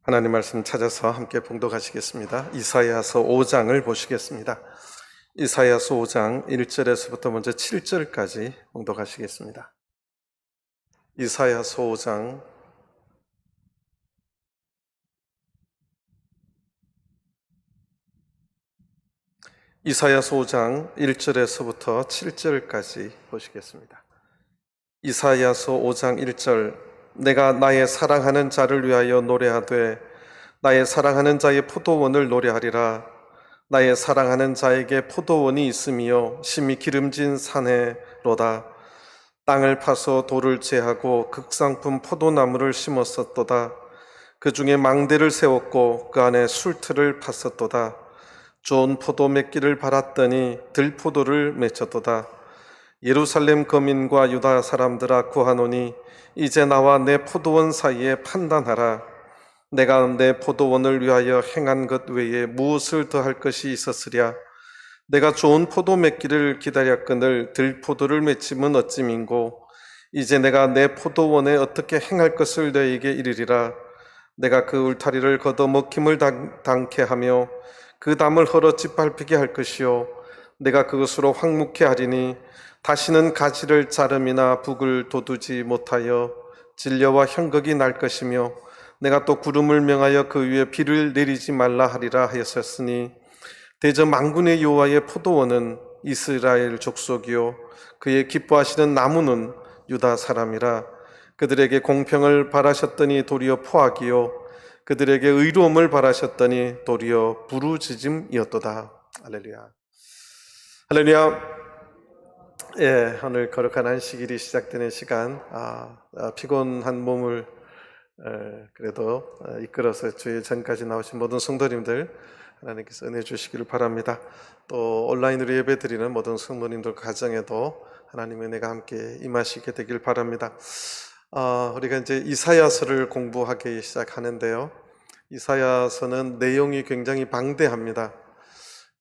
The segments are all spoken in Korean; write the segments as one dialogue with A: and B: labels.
A: 하나님 말씀 찾아서 함께 봉독하시겠습니다. 이사야서 5장을 보시겠습니다. 이사야서 5장 1절에서부터 먼저 7절까지 봉독하시겠습니다. 이사야서 5장 이사야서 5장 1절에서부터 7절까지 보시겠습니다. 이사야서 5장 1절 내가 나의 사랑하는 자를 위하여 노래하되 나의 사랑하는 자의 포도원을 노래하리라. 나의 사랑하는 자에게 포도원이 있으며 심히 기름진 산에로다. 땅을 파서 돌을 제하고 극상품 포도나무를 심었었도다. 그 중에 망대를 세웠고 그 안에 술틀을 팠었도다. 좋은 포도 맺기를 바랐더니 들포도를 맺혔도다. 예루살렘 거민과 유다 사람들아 구하노니 이제 나와 내 포도원 사이에 판단하라. 내가 내 포도원을 위하여 행한 것 외에 무엇을 더할 것이 있었으랴. 내가 좋은 포도 맺기를 기다렸거늘 들포도를 맺힘은 어찌민고. 이제 내가 내 포도원에 어떻게 행할 것을 너에게 이르리라. 내가 그 울타리를 걷어먹힘을 당케 하며 그 담을 헐어 짓밟히게 할 것이요 내가 그것으로 황무케 하리니 다시는 가지를 자름이나 북을 돋우지 못하여 진려와 형극이 날 것이며 내가 또 구름을 명하여 그 위에 비를 내리지 말라 하리라 하였었으니 대저 만군의 여호와의 포도원은 이스라엘 족속이요 그의 기뻐하시는 나무는 유다 사람이라. 그들에게 공평을 바라셨더니 도리어 포악이요 그들에게 의로움을 바라셨더니 도리어 부르짖음이었도다. 할렐루야. 할렐루야. 오늘 거룩한 안식일이 시작되는 시간, 피곤한 몸을 그래도 이끌어서 주의 전까지 나오신 모든 성도님들 하나님께서 은혜 주시기를 바랍니다. 또 온라인으로 예배드리는 모든 성도님들 가정에도 하나님의 은혜가 함께 임하시게 되길 바랍니다. 우리가 이제 이사야서를 공부하기 시작하는데요. 이사야서는 내용이 굉장히 방대합니다.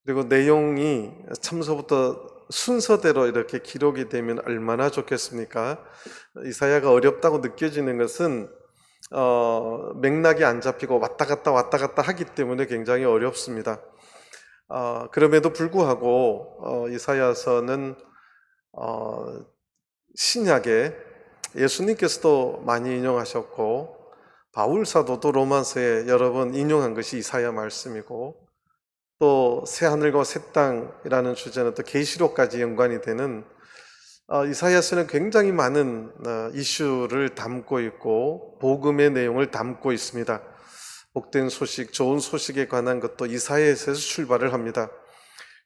A: 그리고 내용이 처음부터 순서대로 이렇게 기록이 되면 얼마나 좋겠습니까? 이사야가 어렵다고 느껴지는 것은 맥락이 안 잡히고 왔다 갔다 하기 때문에 굉장히 어렵습니다. 그럼에도 불구하고 이사야서는 신약에 예수님께서도 많이 인용하셨고 바울 사도도 로마서에 여러 번 인용한 것이 이사야 말씀이고 또 새하늘과 새 땅이라는 주제는 또 계시록까지 연관이 되는 이사야서는 굉장히 많은 이슈를 담고 있고 복음의 내용을 담고 있습니다. 복된 소식, 좋은 소식에 관한 것도 이사야서에서 출발을 합니다.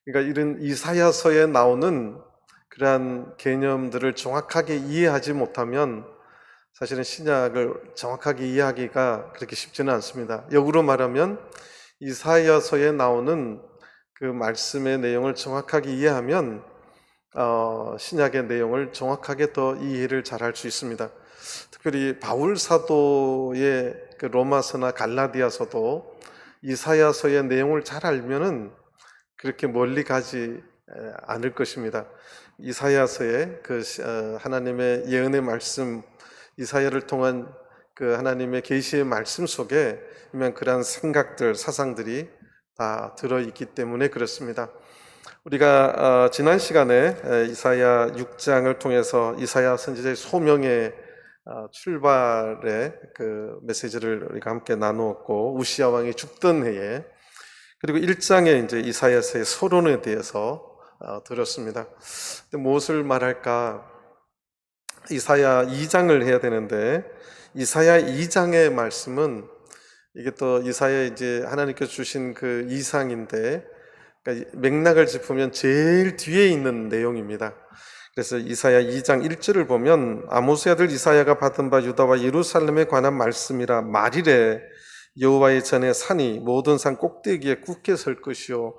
A: 그러니까 이런 이사야서에 나오는 그러한 개념들을 정확하게 이해하지 못하면 사실은 신약을 정확하게 이해하기가 그렇게 쉽지는 않습니다. 역으로 말하면 이사야서에 나오는 그 말씀의 내용을 정확하게 이해하면 신약의 내용을 정확하게 더 이해를 잘할 수 있습니다. 특별히 바울 사도의 그 로마서나 갈라디아서도 이사야서의 내용을 잘 알면은 그렇게 멀리 가지 않을 것입니다. 이사야서의 그 하나님의 예언의 말씀, 이사야를 통한 그 하나님의 계시의 말씀 속에 그러한 생각들, 사상들이 다 들어있기 때문에 그렇습니다. 우리가 지난 시간에 이사야 6장을 통해서 이사야 선지자의 소명의 출발의 그 메시지를 우리가 함께 나누었고 우시야 왕이 죽던 해에 그리고 1장에 이제 이사야서의 서론에 대해서 들었습니다. 근데 무엇을 말할까? 이사야 2장을 해야 되는데 이사야 2장의 말씀은 이게 또 이사야 이제 하나님께서 주신 그 이상인데 그러니까 맥락을 짚으면 제일 뒤에 있는 내용입니다. 그래서 이사야 2장 1절을 보면 아모스의 아들 이사야가 받은 바 유다와 예루살렘에 관한 말씀이라 말이래 여호와의 전에 산이 모든 산 꼭대기에 굳게 설 것이요.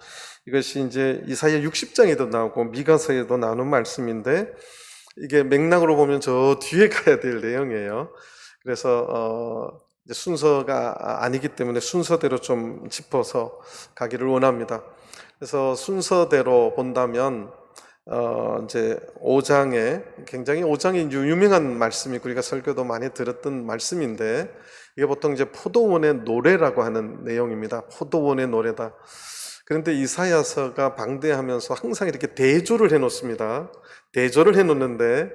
A: 이것이 이제 이사야 60장에도 나오고 미가서에도 나오는 말씀인데 이게 맥락으로 보면 저 뒤에 가야 될 내용이에요. 그래서 순서가 아니기 때문에 순서대로 좀 짚어서 가기를 원합니다. 그래서 순서대로 본다면 이제 5장에 굉장히 5장이 유명한 말씀이고 우리가 설교도 많이 들었던 말씀인데 이게 보통 이제 포도원의 노래라고 하는 내용입니다. 포도원의 노래다. 그런데 이사야서가 방대하면서 항상 이렇게 대조를 해놓습니다. 대조를 해놓는데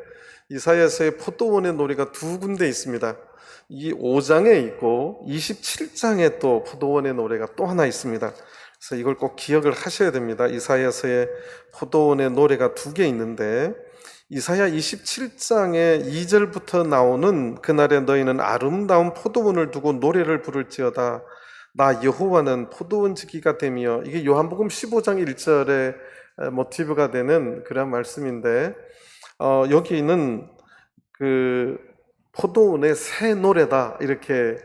A: 이사야서의 포도원의 노래가 두 군데 있습니다. 이 5장에 있고 27장에 또 포도원의 노래가 또 하나 있습니다. 그래서 이걸 꼭 기억을 하셔야 됩니다. 이사야서의 포도원의 노래가 두 개 있는데 이사야 27장의 2절부터 나오는 그날에 너희는 아름다운 포도원을 두고 노래를 부를지어다. 나 여호와는 포도원지기가 되며, 이게 요한복음 15장 1절의 모티브가 되는 그런 말씀인데 여기는 그 포도원의 새 노래다 이렇게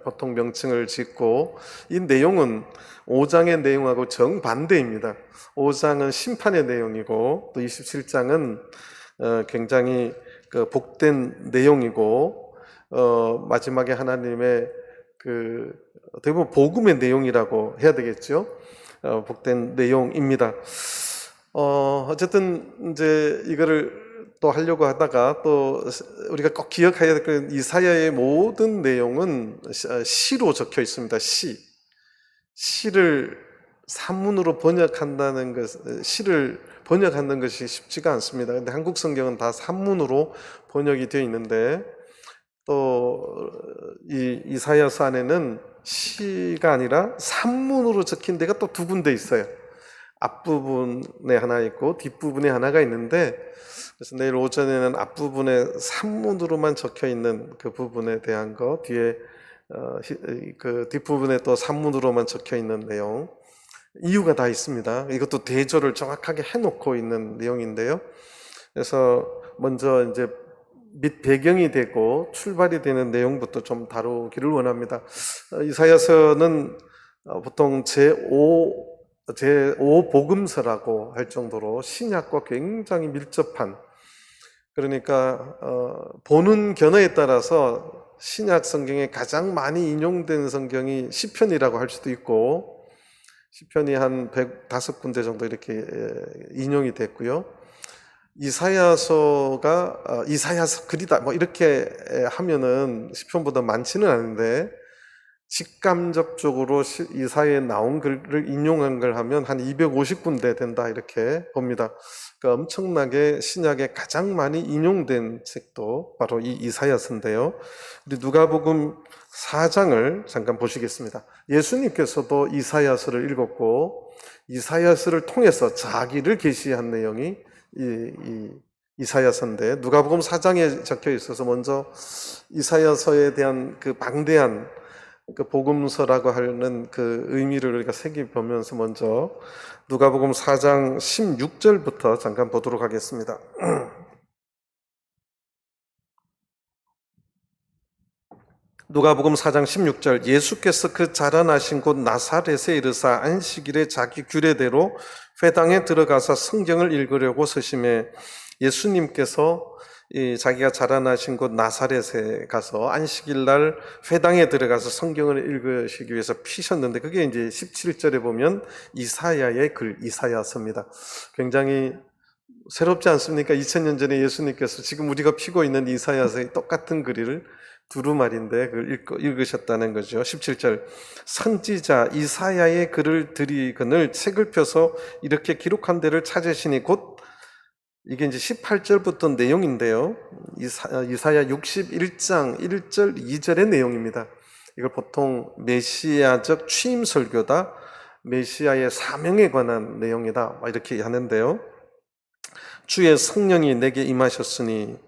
A: 보통 명칭을 짓고, 이 내용은 5장의 내용하고 정반대입니다. 5장은 심판의 내용이고 또 27장은 굉장히 그 복된 내용이고 마지막에 하나님의 그 어떻게 보면 복음의 내용이라고 해야 되겠죠. 복된 내용입니다. 어쨌든 이제 이거를 또 하려고 하다가 또 우리가 꼭 기억해야 될 그 이사야의 모든 내용은 시로 적혀 있습니다. 시를 산문으로 번역한다는 것, 시를 번역하는 것이 쉽지가 않습니다. 근데 한국 성경은 다 산문으로 번역이 되어 있는데 또 이 이사야서 안에는 시가 아니라 산문으로 적힌 데가 또 두 군데 있어요. 앞부분에 하나 있고 뒷부분에 하나가 있는데, 그래서 내일 오전에는 앞부분에 산문으로만 적혀 있는 그 부분에 대한 거, 뒤에 그 뒷부분에 또 산문으로만 적혀 있는 내용, 이유가 다 있습니다. 이것도 대조를 정확하게 해놓고 있는 내용인데요. 그래서 먼저 이제 밑 배경이 되고 출발이 되는 내용부터 좀 다루기를 원합니다. 이사야서는 보통 제5 복음서라고 할 정도로 신약과 굉장히 밀접한, 그러니까 보는 견해에 따라서 신약 성경에 가장 많이 인용된 성경이 시편이라고 할 수도 있고, 시편이 한 105군데 정도 이렇게 인용이 됐고요. 이사야서가 이사야서 글이다 뭐 이렇게 하면은 시편보다 많지는 않은데, 직감적으로 이사야에 나온 글을 인용한 걸 하면 한 250군데 된다 이렇게 봅니다. 그러니까 엄청나게 신약에 가장 많이 인용된 책도 바로 이 이사야서인데요. 우리 누가복음 4장을 잠깐 보시겠습니다. 예수님께서도 이사야서를 읽었고 이사야서를 통해서 자기를 계시한 내용이 이사야서인데, 누가복음 4장에 적혀 있어서 먼저 이사야서에 대한 그 방대한 그 복음서라고 하는 그 의미를 우리가 새겨보면서 먼저 누가복음 4장 16절부터 잠깐 보도록 하겠습니다. 누가복음 4장 16절, 예수께서 그 자라나신 곳 나사렛에 이르사 안식일에 자기 규례대로 회당에 들어가서 성경을 읽으려고 서심해, 예수님께서 자기가 자라나신 곳 나사렛에 가서 안식일 날 회당에 들어가서 성경을 읽으시기 위해서 피셨는데, 그게 이제 17절에 보면 이사야의 글, 이사야서입니다. 굉장히 새롭지 않습니까? 2000년 전에 예수님께서 지금 우리가 피고 있는 이사야서의 똑같은 글을 두루마리인데 그걸 읽으셨다는 거죠. 17절, 선지자 이사야의 글을 들이거늘 책을 펴서 이렇게 기록한 데를 찾으시니, 곧 이게 이제 18절부터 내용인데요. 이사야 61장 1절 2절의 내용입니다. 이걸 보통 메시아적 취임 설교다, 메시아의 사명에 관한 내용이다 이렇게 하는데요. 주의 성령이 내게 임하셨으니,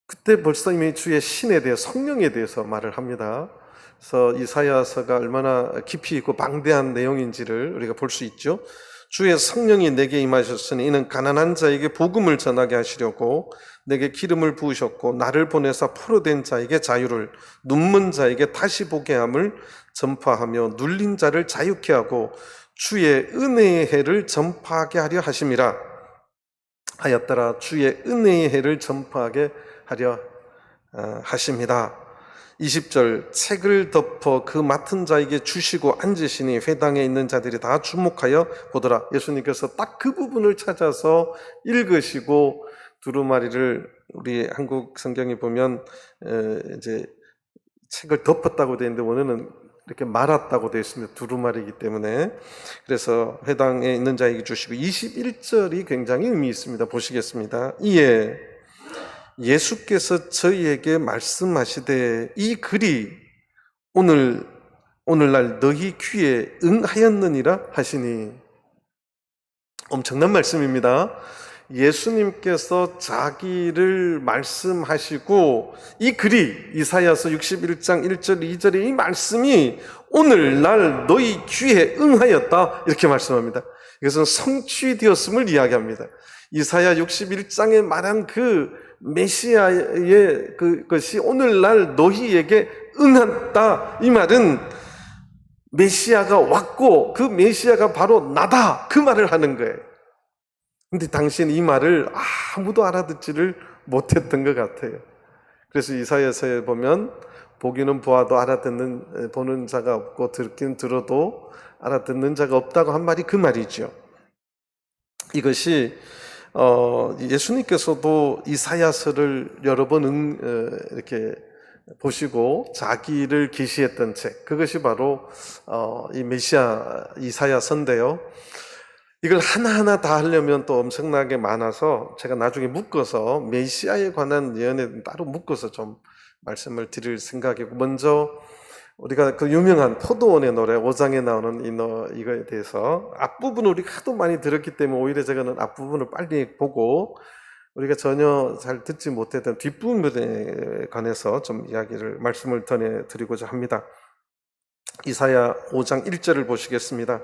A: 그때 벌써 이미 주의 신에 대해, 성령에 대해서 말을 합니다. 그래서 이사야서가 얼마나 깊이 있고 방대한 내용인지를 우리가 볼 수 있죠. 주의 성령이 내게 임하셨으니 이는 가난한 자에게 복음을 전하게 하시려고 내게 기름을 부으셨고, 나를 보내사 포로된 자에게 자유를, 눈먼 자에게 다시 보게 함을 전파하며 눌린 자를 자유케 하고 주의 은혜의 해를 전파하게 하려 하심이라 하였더라. 주의 은혜의 해를 전파하게 하려 하십니다. 20절, 책을 덮어 그 맡은 자에게 주시고 앉으시니 회당에 있는 자들이 다 주목하여 보더라. 예수님께서 딱 그 부분을 찾아서 읽으시고 두루마리를 우리 한국 성경에 보면 이제 책을 덮었다고 되어 있는데 원어는 이렇게 말았다고 되어 있습니다. 두루마리이기 때문에. 그래서 회당에 있는 자에게 주시고 21절이 굉장히 의미 있습니다. 보시겠습니다. 이에 예수께서 저희에게 말씀하시되 이 글이 오늘날 너희 귀에 응하였느니라 하시니. 엄청난 말씀입니다. 예수님께서 자기를 말씀하시고 이 글이 이사야서 61장 1절 2절의 이 말씀이 오늘날 너희 귀에 응하였다 이렇게 말씀합니다. 이것은 성취되었음을 이야기합니다. 이사야 61장에 말한 그 메시아의 그것이 오늘날 너희에게 응한다. 이 말은 메시아가 왔고 그 메시아가 바로 나다. 그 말을 하는 거예요. 근데 당시에는 이 말을 아무도 알아듣지를 못했던 것 같아요. 그래서 이사야서에 보면 보기는 보아도 보는 자가 없고 듣긴 들어도 알아듣는 자가 없다고 한 말이 그 말이죠. 이것이 예수님께서도 이사야서를 여러 번 이렇게 보시고 자기를 계시했던 책, 그것이 바로 이 메시아 이사야서인데요. 이걸 하나하나 다 하려면 또 엄청나게 많아서 제가 나중에 묶어서 메시아에 관한 예언에 따로 묶어서 좀 말씀을 드릴 생각이고, 먼저 우리가 그 유명한 포도원의 노래 5장에 나오는 이거에 대해서 앞부분을 우리가 하도 많이 들었기 때문에 오히려 제가는 앞부분을 빨리 보고 우리가 전혀 잘 듣지 못했던 뒷부분에 관해서 좀 말씀을 전해드리고자 합니다. 이사야 5장 1절을 보시겠습니다.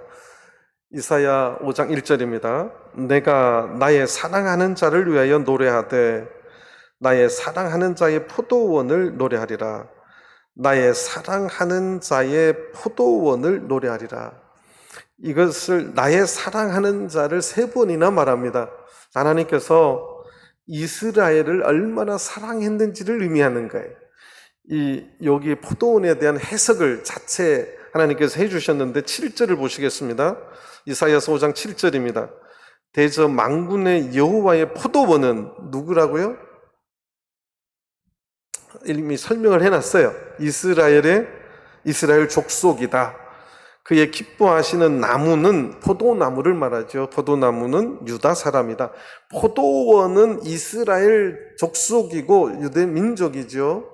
A: 이사야 5장 1절입니다. 내가 나의 사랑하는 자를 위하여 노래하되 나의 사랑하는 자의 포도원을 노래하리라. 나의 사랑하는 자의 포도원을 노래하리라. 이것을 나의 사랑하는 자를 3번이나 말합니다. 하나님께서 이스라엘을 얼마나 사랑했는지를 의미하는 거예요. 여기 포도원에 대한 해석을 자체 하나님께서 해주셨는데 7절을 보시겠습니다. 이사야서 5장 7절입니다. 대저 만군의 여호와의 포도원은 누구라고요? 이미 설명을 해놨어요. 이스라엘 족속이다. 그의 기뻐하시는 나무는 포도나무를 말하죠. 포도나무는 유다 사람이다. 포도원은 이스라엘 족속이고 유대 민족이죠.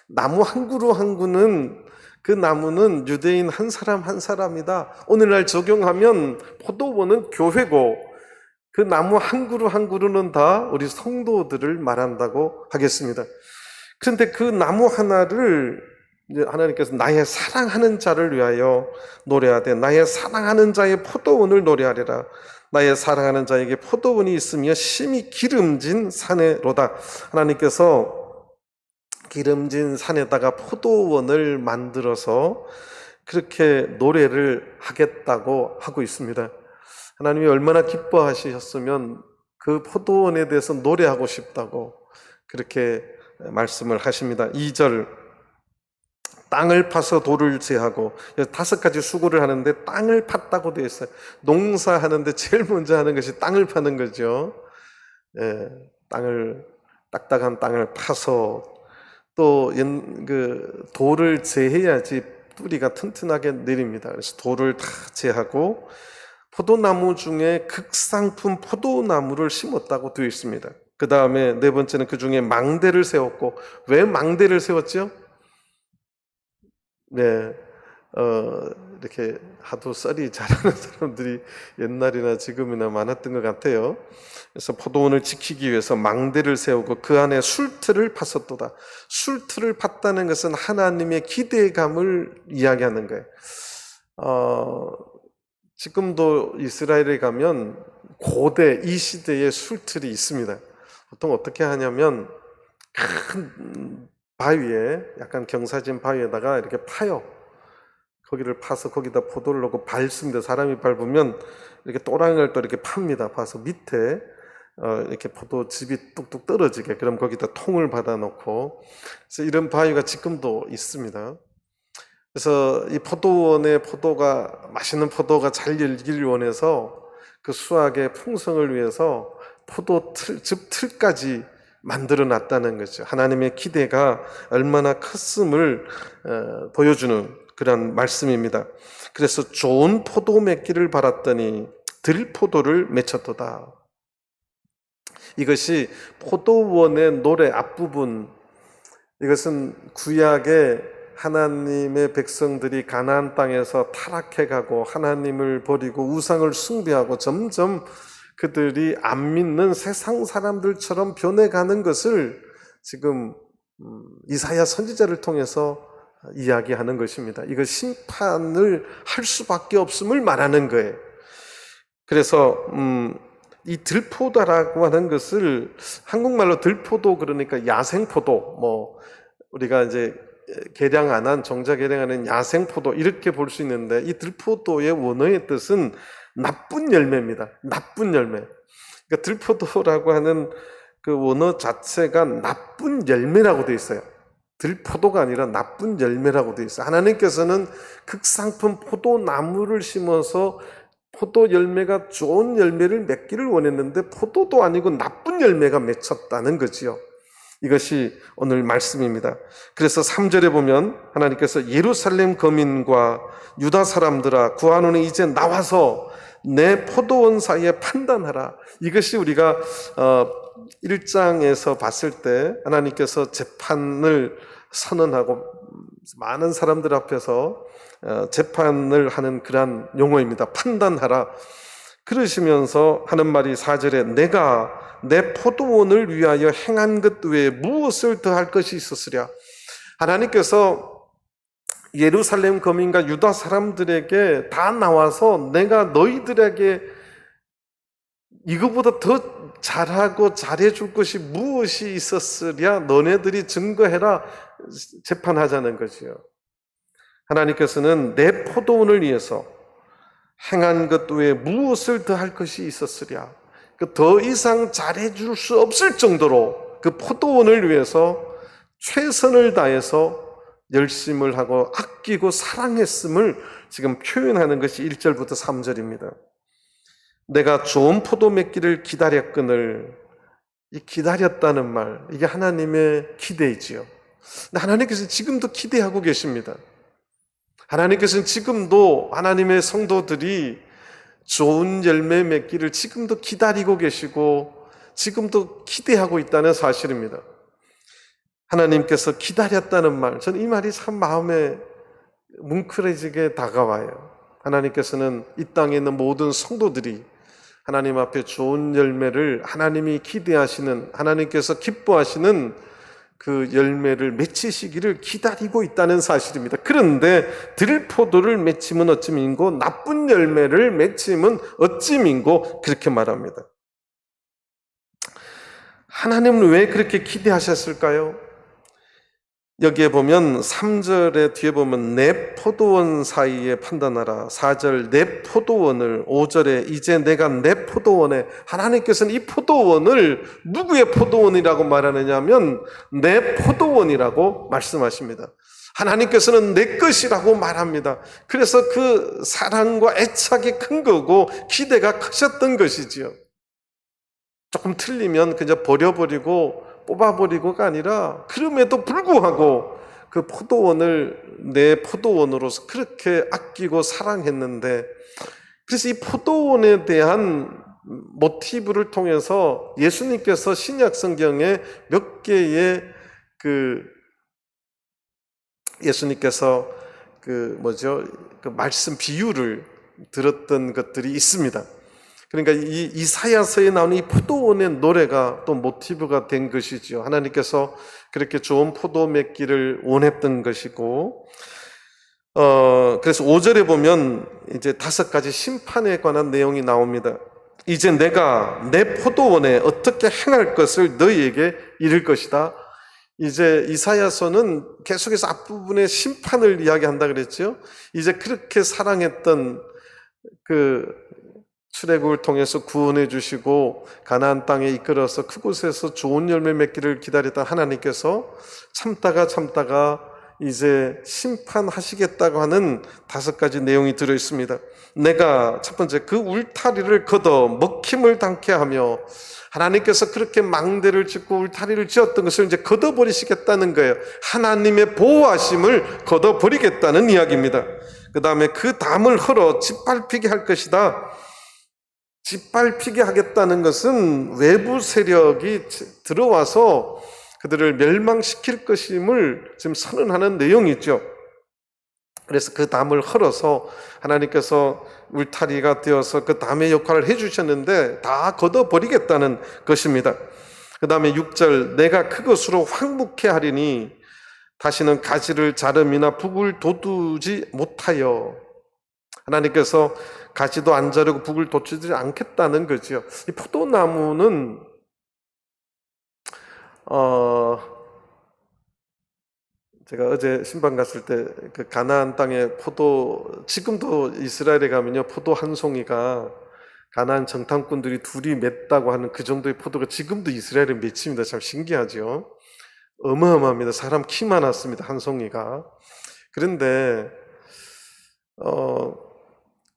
A: 나무 한 그루 한 그루는 그 나무는 유대인 한 사람 한 사람이다. 오늘날 적용하면 포도원은 교회고 그 나무 한 그루 한 그루는 다 우리 성도들을 말한다고 하겠습니다. 그런데 그 나무 하나를 하나님께서 나의 사랑하는 자를 위하여 노래하되 나의 사랑하는 자의 포도원을 노래하리라. 나의 사랑하는 자에게 포도원이 있으며 심히 기름진 산에로다. 하나님께서 기름진 산에다가 포도원을 만들어서 그렇게 노래를 하겠다고 하고 있습니다. 하나님이 얼마나 기뻐하셨으면 그 포도원에 대해서 노래하고 싶다고 그렇게 말씀을 하십니다. 2절, 땅을 파서 돌을 제하고, 5가지 수고를 하는데 땅을 팠다고 되어 있어요. 농사하는데 제일 먼저 하는 것이 땅을 파는 거죠. 딱딱한 땅을 파서 또 돌을 제해야지 뿌리가 튼튼하게 내립니다. 그래서 돌을 다 제하고 포도나무 중에 극상품 포도나무를 심었다고 되어 있습니다. 그 다음에 4번째는 그 중에 망대를 세웠고, 왜 망대를 세웠죠? 네, 이렇게 하도 썰이 잘하는 사람들이 옛날이나 지금이나 많았던 것 같아요. 그래서 포도원을 지키기 위해서 망대를 세우고 그 안에 술틀을 팠었도다. 술틀을 팠다는 것은 하나님의 기대감을 이야기하는 거예요. 지금도 이스라엘에 가면 고대 이 시대에 술틀이 있습니다. 보통 어떻게 하냐면 큰 바위에, 약간 경사진 바위에다가 이렇게 파요. 거기를 파서 거기다 포도를 넣고 밟습니다. 사람이 밟으면 이렇게 또랑을 또 이렇게 팝니다. 파서 밑에 이렇게 포도즙이 뚝뚝 떨어지게. 그럼 거기다 통을 받아 놓고. 그래서 이런 바위가 지금도 있습니다. 그래서 이 포도원의 맛있는 포도가 잘 열기를 원해서 그 수확의 풍성을 위해서 즙 틀까지 만들어 놨다는 거죠. 하나님의 기대가 얼마나 컸음을 보여주는 그런 말씀입니다. 그래서 좋은 포도 맺기를 바랐더니 들포도를 맺혔도다. 이것이 포도원의 노래 앞부분, 이것은 구약의 하나님의 백성들이 가나안 땅에서 타락해가고 하나님을 버리고 우상을 숭배하고 점점 그들이 안 믿는 세상 사람들처럼 변해가는 것을 지금 이사야 선지자를 통해서 이야기하는 것입니다. 이거 심판을 할 수밖에 없음을 말하는 거예요. 그래서 이 들포도라고 하는 것을 한국말로 들포도 그러니까 야생포도, 우리가 이제 개량 안 한, 정자 개량하는 야생포도 이렇게 볼 수 있는데, 이 들포도의 원어의 뜻은 나쁜 열매입니다. 나쁜 열매. 그러니까 들포도라고 하는 그 원어 자체가 나쁜 열매라고 되어 있어요. 들포도가 아니라 나쁜 열매라고 되어 있어요. 하나님께서는 극상품 포도나무를 심어서 포도 열매가 좋은 열매를 맺기를 원했는데 포도도 아니고 나쁜 열매가 맺혔다는 거지요. 이것이 오늘 말씀입니다. 그래서 3절에 보면 하나님께서 예루살렘 거민과 유다 사람들아 구하노니 이제 나와서 내 포도원 사이에 판단하라. 이것이 우리가 1장에서 봤을 때 하나님께서 재판을 선언하고 많은 사람들 앞에서 재판을 하는 그러한 용어입니다. 판단하라. 그러시면서 하는 말이 4절에 내가 내 포도원을 위하여 행한 것 외에 무엇을 더할 것이 있었으랴. 하나님께서 예루살렘 거민과 유다 사람들에게 다 나와서 내가 너희들에게 이거보다 더 잘하고 잘해줄 것이 무엇이 있었으랴. 너네들이 증거해라. 재판하자는 거지요. 하나님께서는 내 포도원을 위해서 행한 것 외에 무엇을 더할 것이 있었으랴. 더 이상 잘해줄 수 없을 정도로 그 포도원을 위해서 최선을 다해서 열심을 하고 아끼고 사랑했음을 지금 표현하는 것이 1절부터 3절입니다. 내가 좋은 포도 맺기를 기다렸거늘. 이 기다렸다는 말, 이게 하나님의 기대이지요. 하나님께서는 지금도 기대하고 계십니다. 하나님께서는 지금도 하나님의 성도들이 좋은 열매 맺기를 지금도 기다리고 계시고 지금도 기대하고 있다는 사실입니다. 하나님께서 기다렸다는 말, 저는 이 말이 참 마음에 뭉클해지게 다가와요. 하나님께서는 이 땅에 있는 모든 성도들이 하나님 앞에 좋은 열매를 하나님이 기대하시는, 하나님께서 기뻐하시는 그 열매를 맺히시기를 기다리고 있다는 사실입니다. 그런데 들포도를 맺히면 어찌민고 나쁜 열매를 맺히면 어찌민고 그렇게 말합니다. 하나님은 왜 그렇게 기대하셨을까요? 여기에 보면 3절에 뒤에 보면 내 포도원 사이에 판단하라. 4절 내 포도원을, 5절에 이제 내가 내 포도원에, 하나님께서는 이 포도원을 누구의 포도원이라고 말하느냐 하면 내 포도원이라고 말씀하십니다. 하나님께서는 내 것이라고 말합니다. 그래서 그 사랑과 애착이 큰 거고 기대가 크셨던 것이지요. 조금 틀리면 그냥 버려버리고 뽑아버리고가 아니라 그럼에도 불구하고 그 포도원을 내 포도원으로서 그렇게 아끼고 사랑했는데, 그래서 이 포도원에 대한 모티브를 통해서 예수님께서 신약 성경에 몇 개의 예수님께서 그 말씀 비유를 들었던 것들이 있습니다. 그러니까 이 이사야서에 나오는 이 포도원의 노래가 또 모티브가 된 것이죠. 하나님께서 그렇게 좋은 포도 맺기를 원했던 것이고, 그래서 5절에 보면 이제 5가지 심판에 관한 내용이 나옵니다. 이제 내가 내 포도원에 어떻게 행할 것을 너희에게 이를 것이다. 이제 이사야서는 계속해서 앞부분에 심판을 이야기한다 그랬죠. 이제 그렇게 사랑했던 출애굽을 통해서 구원해 주시고 가나안 땅에 이끌어서 그곳에서 좋은 열매 맺기를 기다렸던 하나님께서 참다가 이제 심판하시겠다고 하는 5가지 내용이 들어 있습니다. 내가 첫 번째 그 울타리를 걷어 먹힘을 당케 하며, 하나님께서 그렇게 망대를 짓고 울타리를 지었던 것을 이제 걷어버리시겠다는 거예요. 하나님의 보호하심을 걷어버리겠다는 이야기입니다. 그 다음에 그 담을 헐어 짓밟히게 할 것이다. 짓밟히게 하겠다는 것은 외부 세력이 들어와서 그들을 멸망시킬 것임을 지금 선언하는 내용이죠. 그래서 그 담을 헐어서 하나님께서 울타리가 되어서 그 담의 역할을 해주셨는데 다 걷어버리겠다는 것입니다. 그 다음에 6절, 내가 그것으로 황무케 하리니 다시는 가지를 자름이나 북을 돋우지 못하여, 하나님께서 가지도 안 자르고 북을 돋우지 않겠다는 거죠. 이 포도나무는 제가 어제 신방 갔을 때 그 가나안 땅에 지금도 이스라엘에 가면요, 포도 한 송이가 가나안 정탐꾼들이 둘이 맺다고 하는 그 정도의 포도가 지금도 이스라엘에 맺힙니다. 참 신기하죠. 어마어마합니다. 사람 키만 왔습니다, 한 송이가. 그런데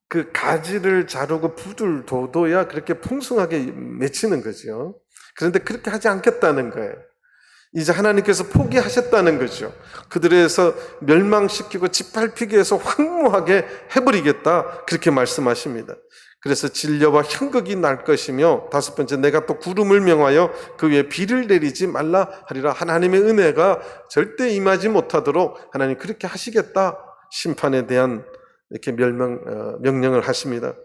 A: 그 가지를 자르고 북을 돋워야 그렇게 풍성하게 맺히는 거죠. 그런데 그렇게 하지 않겠다는 거예요. 이제 하나님께서 포기하셨다는 거죠. 그들에서 멸망시키고 짓밟히게 해서 황무하게 해버리겠다, 그렇게 말씀하십니다. 그래서 진려와 형극이 날 것이며, 5번째, 내가 또 구름을 명하여 그 위에 비를 내리지 말라 하리라. 하나님의 은혜가 절대 임하지 못하도록 하나님 그렇게 하시겠다, 심판에 대한 이렇게 명령을 하십니다.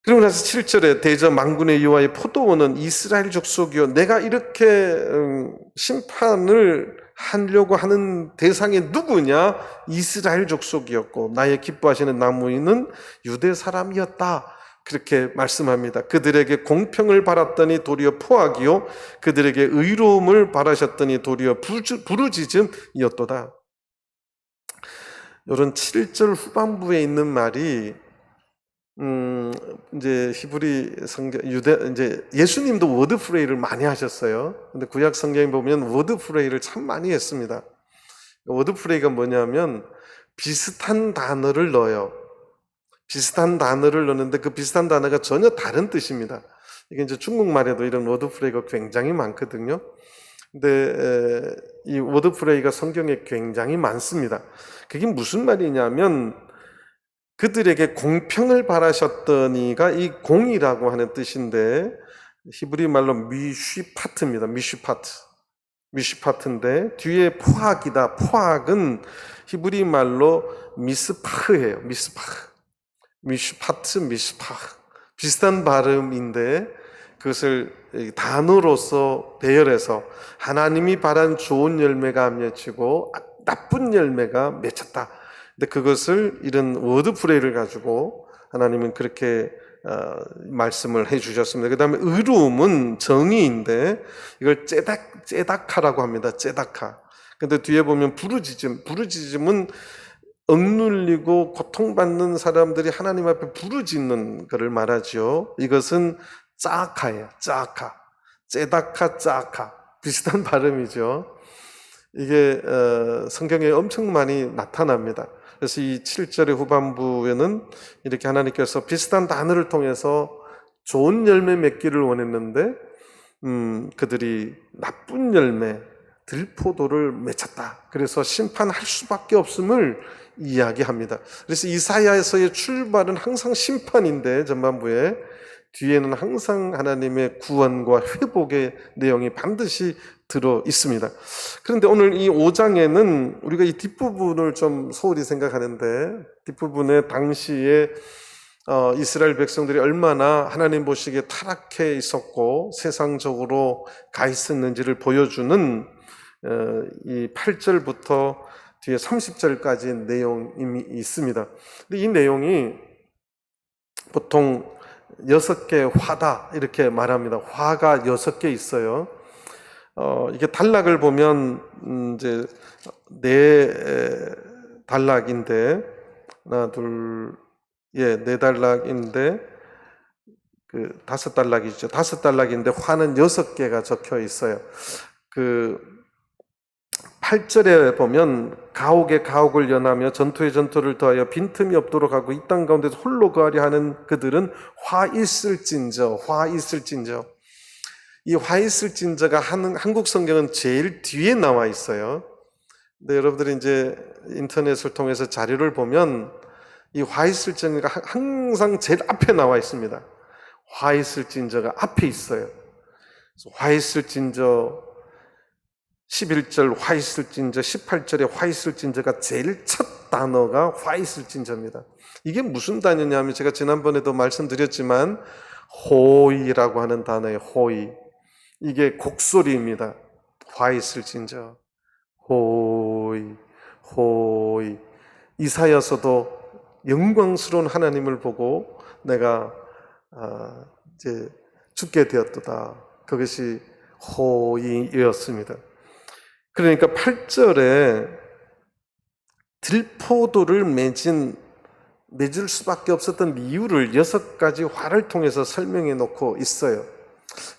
A: 그리고 나서 7절에 대저 만군의 여호와의 포도원은 이스라엘 족속이요, 내가 이렇게 심판을 하려고 하는 대상이 누구냐? 이스라엘 족속이었고 나의 기뻐하시는 나무인은 유대 사람이었다, 그렇게 말씀합니다. 그들에게 공평을 바랐더니 도리어 포악이요, 그들에게 의로움을 바라셨더니 도리어 부르짖음이었도다. 이런 7절 후반부에 있는 말이 이제 히브리 성경, 이제 예수님도 워드 프레이를 많이 하셨어요. 근데 구약 성경에 보면 워드 프레이를 참 많이 했습니다. 워드 프레이가 뭐냐면 비슷한 단어를 넣어요. 비슷한 단어를 넣는데 그 비슷한 단어가 전혀 다른 뜻입니다. 이게 이제 중국말에도 이런 워드 프레이가 굉장히 많거든요. 근데 이 워드 프레이가 성경에 굉장히 많습니다. 그게 무슨 말이냐면 그들에게 공평을 바라셨더니가 이 공이라고 하는 뜻인데 히브리 말로 미쉬파트입니다. 미쉬파트인데 뒤에 포악이다. 포악은 히브리 말로 미스파흐예요. 미쉬파트. 비슷한 발음인데 그것을 단어로서 배열해서 하나님이 바란 좋은 열매가 안 맺히고 나쁜 열매가 맺혔다. 근데 그것을 이런 워드 프레이를 가지고 하나님은 그렇게 말씀을 해주셨습니다. 그 다음에 의로움은 정의인데 이걸 째다카라고 합니다. 째다카. 근데 뒤에 보면 부르짖음은 억눌리고 고통받는 사람들이 하나님 앞에 부르짖는 것을 말하죠. 이것은 짜카예요. 짜카. 째다카, 짜카. 비슷한 발음이죠. 이게 성경에 엄청 많이 나타납니다. 그래서 이 7절의 후반부에는 이렇게 하나님께서 비슷한 단어를 통해서 좋은 열매 맺기를 원했는데 그들이 나쁜 열매, 들포도를 맺혔다. 그래서 심판할 수밖에 없음을 이야기합니다. 그래서 이사야에서의 출발은 항상 심판인데 전반부에 뒤에는 항상 하나님의 구원과 회복의 내용이 반드시 들어 있습니다. 그런데 오늘 이 5장에는 우리가 이 뒷부분을 좀 소홀히 생각하는데 뒷부분에 당시에 이스라엘 백성들이 얼마나 하나님 보시기에 타락해 있었고 세상적으로 가 있었는지를 보여주는 이 8절부터 뒤에 30절까지 내용이 있습니다. 근데 이 내용이 보통 6개의 화다 이렇게 말합니다. 화가 6개 있어요. 이게 단락을 보면 이제 4단락인데 하나 둘 4단락인데 그 5단락이죠. 5단락인데 화는 6개가 적혀 있어요. 그 8절에 보면 가옥에 가옥을 연하며 전투에 전투를 더하여 빈틈이 없도록 하고 이 땅 가운데서 홀로 거하려 하는 그들은 화 있을진저. 이 화 있을진저가 한국 성경은 제일 뒤에 나와 있어요. 근데 여러분들이 이제 인터넷을 통해서 자료를 보면 이 화 있을진저가 항상 제일 앞에 나와 있습니다. 화 있을진저가 앞에 있어요. 화 있을진저 11절 화 있을진저, 18절에 화 있을진저가 제일 첫 단어가 화 있을진저입니다. 이게 무슨 단어냐면 제가 지난번에도 말씀드렸지만 호의라고 하는 단어예요. 호의. 이게 곡소리입니다. 화 있을진저, 호의, 호의. 이사야서도 영광스러운 하나님을 보고 내가 이제 죽게 되었도다. 그것이 호의였습니다. 그러니까 8절에 들포도를 맺을 수밖에 없었던 이유를 6가지 화를 통해서 설명해 놓고 있어요.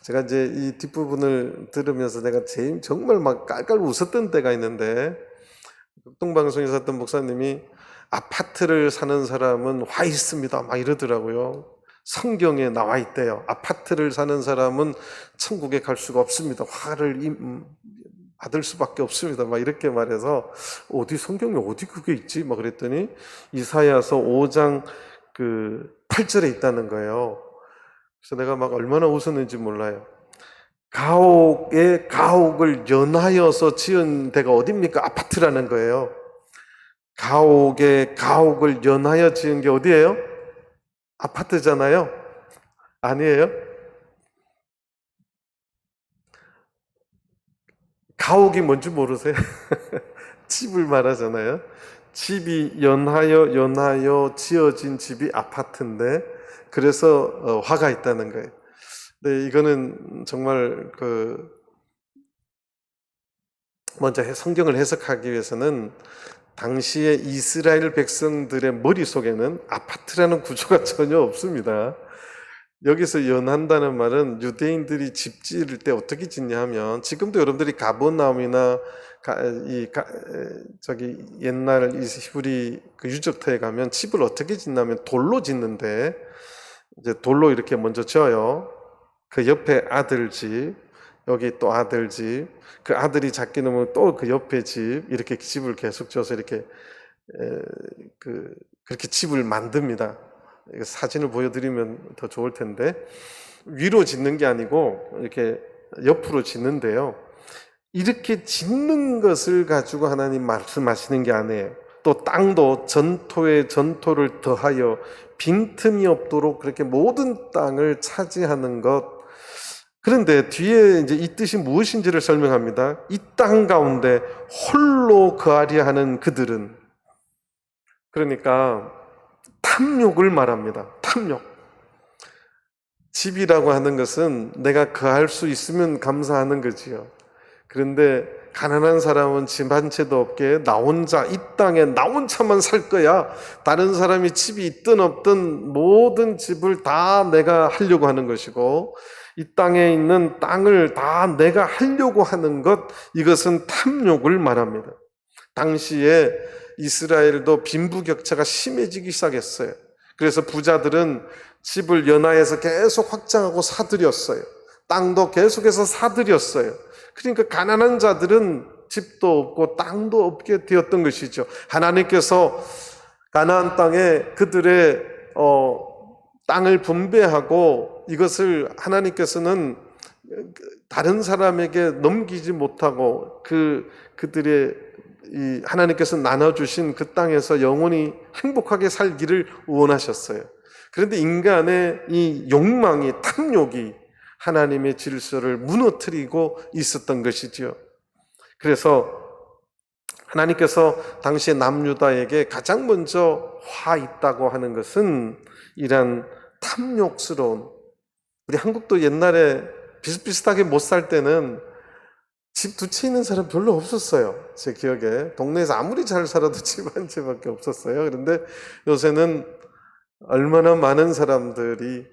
A: 제가 이제 이 뒷부분을 들으면서 내가 정말 막 깔깔 웃었던 때가 있는데, 극동방송에서 어떤 목사님이 아파트를 사는 사람은 화 있습니다 막 이러더라고요. 성경에 나와 있대요. 아파트를 사는 사람은 천국에 갈 수가 없습니다. 화를 받을 수밖에 없습니다. 막 이렇게 말해서 성경에 어디 그게 있지? 막 그랬더니 이사야서 5장 8절에 있다는 거예요. 그래서 내가 막 얼마나 웃었는지 몰라요. 가옥에 가옥을 연하여서 지은 데가 어딥니까? 아파트라는 거예요. 가옥에 가옥을 연하여 지은 게 어디예요? 아파트잖아요. 아니에요? 가옥이 뭔지 모르세요? 집을 말하잖아요. 집이 연하여 지어진 집이 아파트인데, 그래서 화가 있다는 거예요. 근데 이거는 정말 먼저 성경을 해석하기 위해서는 당시의 이스라엘 백성들의 머릿속에는 아파트라는 구조가 전혀 없습니다. 여기서 연한다는 말은 유대인들이 집 지을 때 어떻게 짓냐 하면, 지금도 여러분들이 가버나움이나 옛날 이 히브리 유적터에 가면 집을 어떻게 짓냐면 돌로 짓는데, 이제 돌로 이렇게 먼저 지어요. 그 옆에 아들 집, 여기 또 아들 집, 그 아들이 작게 놓으면 또 그 옆에 집, 이렇게 집을 계속 지어서 이렇게 그렇게 집을 만듭니다. 사진을 보여드리면 더 좋을 텐데, 위로 짓는 게 아니고 이렇게 옆으로 짓는데요. 이렇게 짓는 것을 가지고 하나님 말씀하시는 게 아니에요. 또 땅도 전토에 전토를 더하여 빈틈이 없도록 그렇게 모든 땅을 차지하는 것. 그런데 뒤에 이제 이 뜻이 무엇인지를 설명합니다. 이 땅 가운데 홀로 거하려 하는 그들은, 그러니까 탐욕을 말합니다. 탐욕. 집이라고 하는 것은 내가 거할 수 있으면 감사하는 거지요. 그런데 가난한 사람은 집 한 채도 없게 나 혼자 이 땅에 나 혼자만 살 거야. 다른 사람이 집이 있든 없든 모든 집을 다 내가 하려고 하는 것이고, 이 땅에 있는 땅을 다 내가 하려고 하는 것, 이것은 탐욕을 말합니다. 당시에 이스라엘도 빈부격차가 심해지기 시작했어요. 그래서 부자들은 집을 연하에서 계속 확장하고 사들였어요. 땅도 계속해서 사들였어요. 그러니까 가난한 자들은 집도 없고 땅도 없게 되었던 것이죠. 하나님께서 가나안 땅에 그들의 땅을 분배하고 이것을 하나님께서는 다른 사람에게 넘기지 못하고 그들의 하나님께서 나눠주신 그 땅에서 영원히 행복하게 살기를 원하셨어요. 그런데 인간의 이 욕망이, 탐욕이 하나님의 질서를 무너뜨리고 있었던 것이죠. 그래서 하나님께서 당시에 남유다에게 가장 먼저 화 있다고 하는 것은 이런 탐욕스러운, 우리 한국도 옛날에 비슷비슷하게 못 살 때는 집 두 채 있는 사람 별로 없었어요. 제 기억에 동네에서 아무리 잘 살아도 집 한 채밖에 없었어요. 그런데 요새는 얼마나 많은 사람들이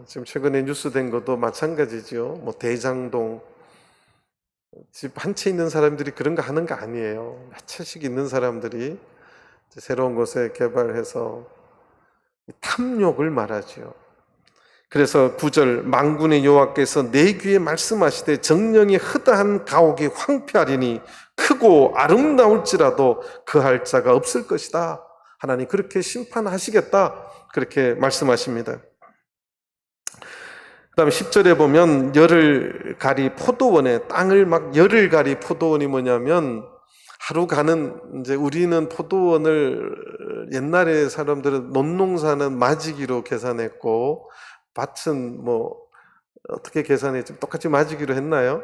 A: 지금 최근에 뉴스된 것도 마찬가지죠. 뭐 대장동 집 한 채 있는 사람들이 그런 거 하는 거 아니에요. 몇 채씩 있는 사람들이 새로운 곳에 개발해서 탐욕을 말하지요. 그래서 9절 만군의 여호와께서 내 귀에 말씀하시되 정령이 허다한 가옥이 황폐하리니 크고 아름다울지라도 그할 자가 없을 것이다. 하나님 그렇게 심판하시겠다. 그렇게 말씀하십니다. 그 다음에 10절에 보면 열을 가리 포도원에 땅을 막 열을 가리 포도원이 뭐냐면 하루 가는 이제 우리는 포도원을 옛날에 사람들은 논농사는 마지기로 계산했고 밭은 뭐 어떻게 계산했지 똑같이 마지기로 했나요?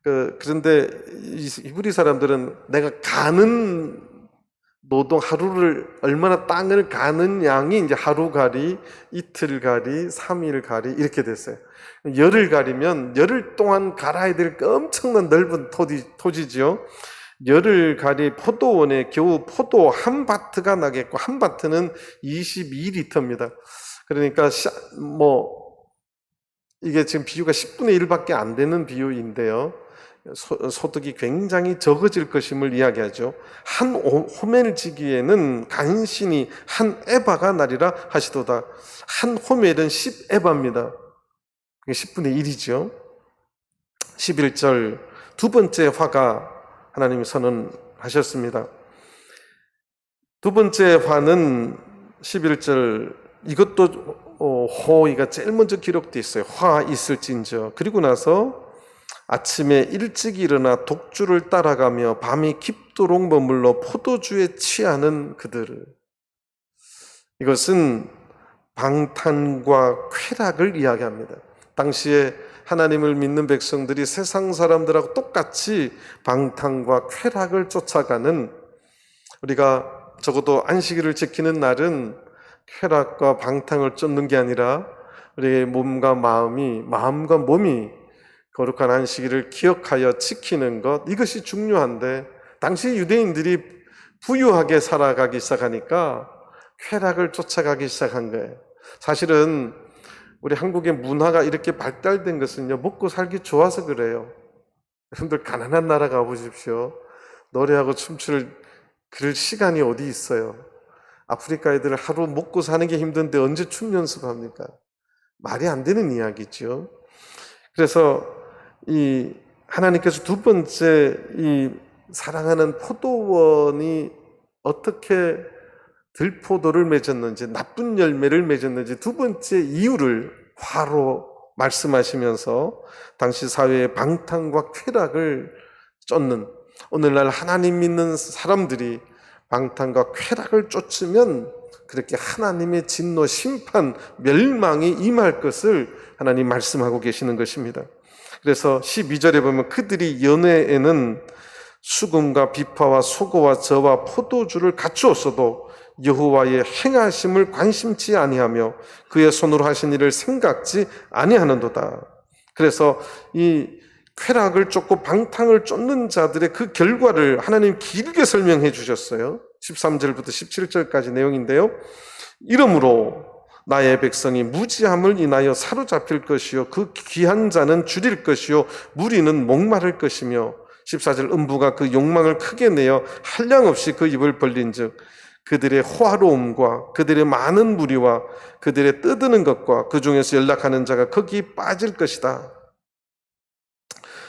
A: 그런데 이브리 사람들은 내가 가는 노동 하루를 얼마나 땅을 가는 양이 이제 하루가리, 이틀가리, 3일가리 이렇게 됐어요. 열을 가리면 열흘 동안 갈아야 될 엄청난 넓은 토지죠. 열을 가리 포도원에 겨우 포도 한 바트가 나겠고 한 바트는 22리터입니다. 그러니까 이게 지금 비유가 10분의 1밖에 안 되는 비유인데요. 소득이 굉장히 적어질 것임을 이야기하죠. 한 호멜 지기에는 간신히 한 에바가 나리라 하시도다. 한 호멜은 10에바입니다. 그게 10분의 1이죠. 11절 두 번째 화가 하나님이 선언하셨습니다. 두 번째 화는 11절 이것도 호의가 제일 먼저 기록되어 있어요. 화 있을진저. 그리고 나서 아침에 일찍 일어나 독주를 따라가며 밤이 깊도록 머물러 포도주에 취하는 그들을. 이것은 방탄과 쾌락을 이야기합니다. 당시에 하나님을 믿는 백성들이 세상 사람들하고 똑같이 방탕과 쾌락을 쫓아가는, 우리가 적어도 안식일을 지키는 날은 쾌락과 방탕을 쫓는 게 아니라 우리의 마음과 몸이 거룩한 안식일을 기억하여 지키는 것, 이것이 중요한데 당시 유대인들이 부유하게 살아가기 시작하니까 쾌락을 쫓아가기 시작한 거예요. 사실은 우리 한국의 문화가 이렇게 발달된 것은요, 먹고 살기 좋아서 그래요. 여러분들 가난한 나라 가보십시오. 노래하고 춤출 그럴 시간이 어디 있어요? 아프리카 애들 하루 먹고 사는 게 힘든데 언제 춤 연습합니까? 말이 안 되는 이야기죠. 그래서 이 하나님께서 두 번째 이 사랑하는 포도원이 어떻게 들포도를 맺었는지, 나쁜 열매를 맺었는지 두 번째 이유를 화로 말씀하시면서 당시 사회의 방탕과 쾌락을 쫓는, 오늘날 하나님 믿는 사람들이 방탕과 쾌락을 쫓으면 그렇게 하나님의 진노, 심판, 멸망이 임할 것을 하나님 말씀하고 계시는 것입니다. 그래서 12절에 보면 그들이 연회에는 수금과 비파와 소고와 저와 포도주를 갖추었어도 여호와의 행하심을 관심치 아니하며 그의 손으로 하신 일을 생각지 아니하는도다. 그래서 이 쾌락을 쫓고 방탕을 쫓는 자들의 그 결과를 하나님 길게 설명해 주셨어요. 13절부터 17절까지 내용인데요. 이러므로 나의 백성이 무지함을 인하여 사로잡힐 것이요 그 귀한 자는 줄일 것이요 무리는 목마를 것이며 14절 음부가 그 욕망을 크게 내어 한량없이 그 입을 벌린즉 그들의 호화로움과 그들의 많은 무리와 그들의 떠드는 것과 그 중에서 연락하는 자가 거기 빠질 것이다.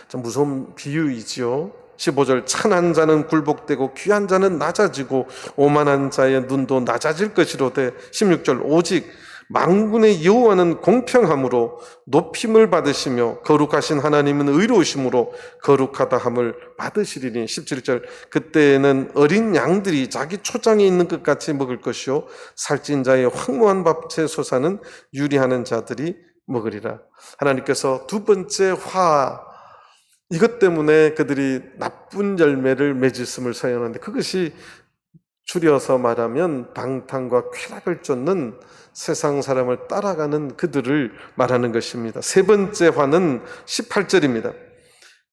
A: 참 무서운 비유이지요. 15절 찬한 자는 굴복되고 귀한 자는 낮아지고 오만한 자의 눈도 낮아질 것이로되 16절 오직 만군의 여호와는 공평함으로 높임을 받으시며 거룩하신 하나님은 의로우심으로 거룩하다 함을 받으시리니 17절 그때에는 어린 양들이 자기 초장에 있는 것 같이 먹을 것이요 살찐 자의 황무한 밥채 솟아는 유리하는 자들이 먹으리라. 하나님께서 두 번째 이것 때문에 그들이 나쁜 열매를 맺었음을 선언하는데 그것이 줄여서 말하면 방탕과 쾌락을 쫓는 세상 사람을 따라가는 그들을 말하는 것입니다. 세 번째 화는 18절입니다.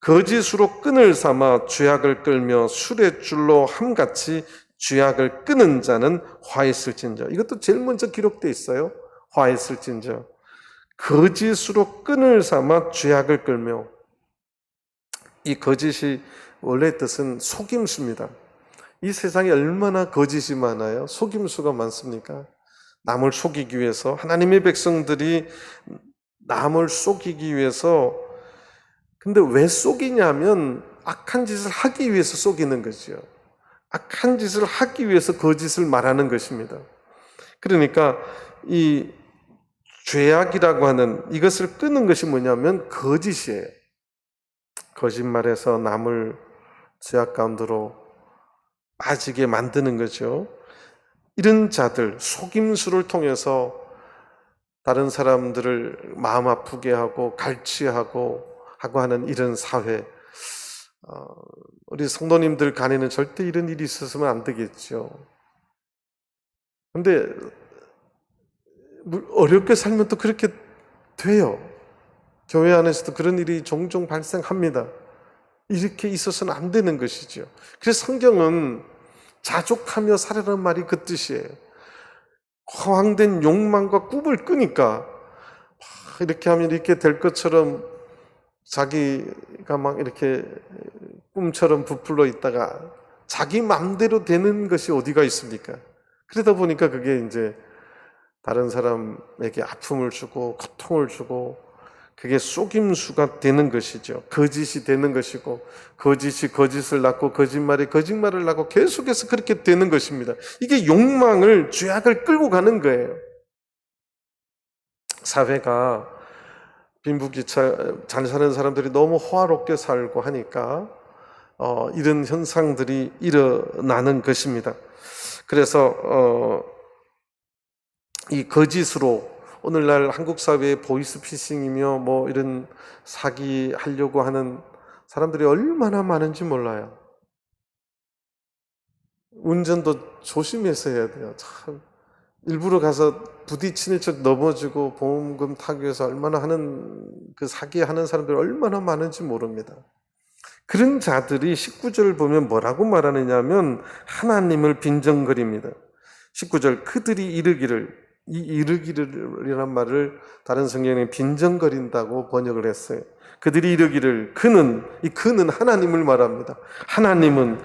A: 거짓으로 끈을 삼아 죄악을 끌며 술의 줄로 함같이 죄악을 끄는 자는 화있을진저. 이것도 제일 먼저 기록되어 있어요. 화있을진저. 거짓으로 끈을 삼아 죄악을 끌며 이 거짓이 원래 뜻은 속임수입니다. 이 세상에 얼마나 거짓이 많아요? 속임수가 많습니까? 남을 속이기 위해서, 하나님의 백성들이 남을 속이기 위해서, 근데 왜 속이냐면 악한 짓을 하기 위해서 속이는 거죠. 악한 짓을 하기 위해서 거짓을 말하는 것입니다. 그러니까 이 죄악이라고 하는 이것을 끄는 것이 뭐냐면 거짓이에요. 거짓말해서 남을 죄악 가운데로 빠지게 만드는 거죠. 이런 자들, 속임수를 통해서 다른 사람들을 마음 아프게 하고 갈취하고 하는 이런 사회, 우리 성도님들 간에는 절대 이런 일이 있었으면 안 되겠죠. 근데 어렵게 살면 또 그렇게 돼요. 교회 안에서도 그런 일이 종종 발생합니다. 이렇게 있어서는 안 되는 것이죠. 그래서 성경은 자족하며 살아라는 말이 그 뜻이에요. 허황된 욕망과 꿈을 끄니까 이렇게 하면 이렇게 될 것처럼 자기가 막 이렇게 꿈처럼 부풀러 있다가 자기 맘대로 되는 것이 어디가 있습니까? 그러다 보니까 그게 이제 다른 사람에게 아픔을 주고 고통을 주고 그게 속임수가 되는 것이죠. 거짓이 되는 것이고 거짓이 거짓을 낳고 거짓말이 거짓말을 낳고 계속해서 그렇게 되는 것입니다. 이게 욕망을, 죄악을 끌고 가는 거예요. 사회가 빈부귀차 잘 사는 사람들이 너무 호화롭게 살고 하니까 이런 현상들이 일어나는 것입니다. 그래서 이 거짓으로 오늘날 한국 사회의 보이스피싱이며 뭐 이런 사기하려고 하는 사람들이 얼마나 많은지 몰라요. 운전도 조심해서 해야 돼요. 참 일부러 가서 부딪히는 척 넘어지고 보험금 타기 위해서 얼마나 하는 그 사기하는 사람들이 얼마나 많은지 모릅니다. 그런 자들이 19절을 보면 뭐라고 말하느냐면 하나님을 빈정거립니다. 19절 그들이 이르기를, 이 이르기를이란 말을 다른 성경에 빈정거린다고 번역을 했어요. 그들이 이르기를, 그는 하나님을 말합니다. 하나님은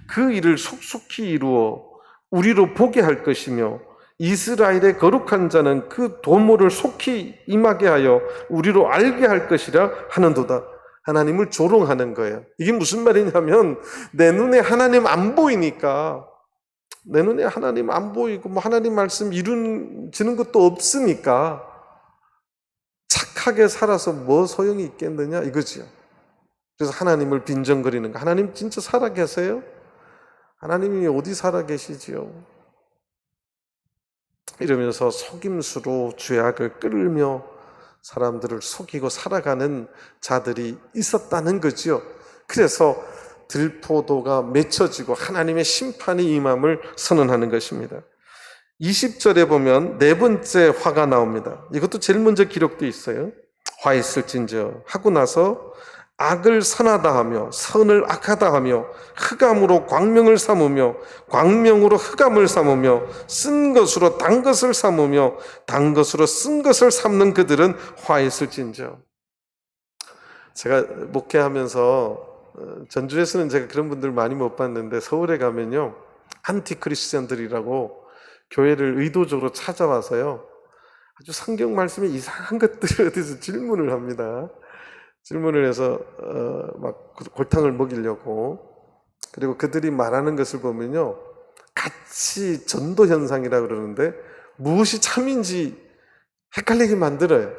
A: 그 일을 속속히 이루어 우리로 보게 할 것이며 이스라엘의 거룩한 자는 그 도모를 속히 임하게 하여 우리로 알게 할 것이라 하는도다. 하나님을 조롱하는 거예요. 이게 무슨 말이냐면 내 눈에 하나님 안 보이니까, 내 눈에 하나님 안 보이고 뭐 하나님 말씀 이루어지는 것도 없으니까 착하게 살아서 뭐 소용이 있겠느냐 이거지요. 그래서 하나님을 빈정거리는 거. 하나님 진짜 살아 계세요? 하나님이 어디 살아 계시지요? 이러면서 속임수로 죄악을 끌며 사람들을 속이고 살아가는 자들이 있었다는 거지요. 그래서 들포도가 맺혀지고 하나님의 심판이 임함을 선언하는 것입니다. 20절에 보면 네 번째 화가 나옵니다. 이것도 제일 먼저 기록되어 있어요. 화 있을진저 하고 나서 악을 선하다 하며 선을 악하다 하며 흑암으로 광명을 삼으며 광명으로 흑암을 삼으며 쓴 것으로 단 것을 삼으며 단 것으로 쓴 것을 삼는 그들은 화 있을진저. 제가 목회하면서 전주에서는 제가 그런 분들 많이 못 봤는데 서울에 가면요 안티크리스천들이라고 교회를 의도적으로 찾아와서요 아주 성경 말씀에 이상한 것들을 어디서 질문을 합니다. 질문을 해서 막 골탕을 먹이려고. 그리고 그들이 말하는 것을 보면요 같이 전도 현상이라고 그러는데 무엇이 참인지 헷갈리게 만들어요.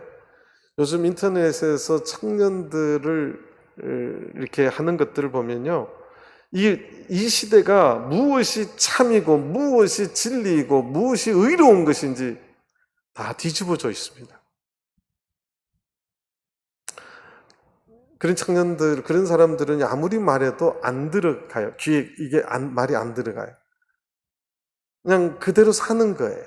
A: 요즘 인터넷에서 청년들을 이렇게 하는 것들을 보면요 이 시대가 무엇이 참이고 무엇이 진리이고 무엇이 의로운 것인지 다 뒤집어져 있습니다. 그런 청년들, 그런 사람들은 아무리 말해도 안 들어가요. 귀에 이게 말이 안 들어가요. 그냥 그대로 사는 거예요.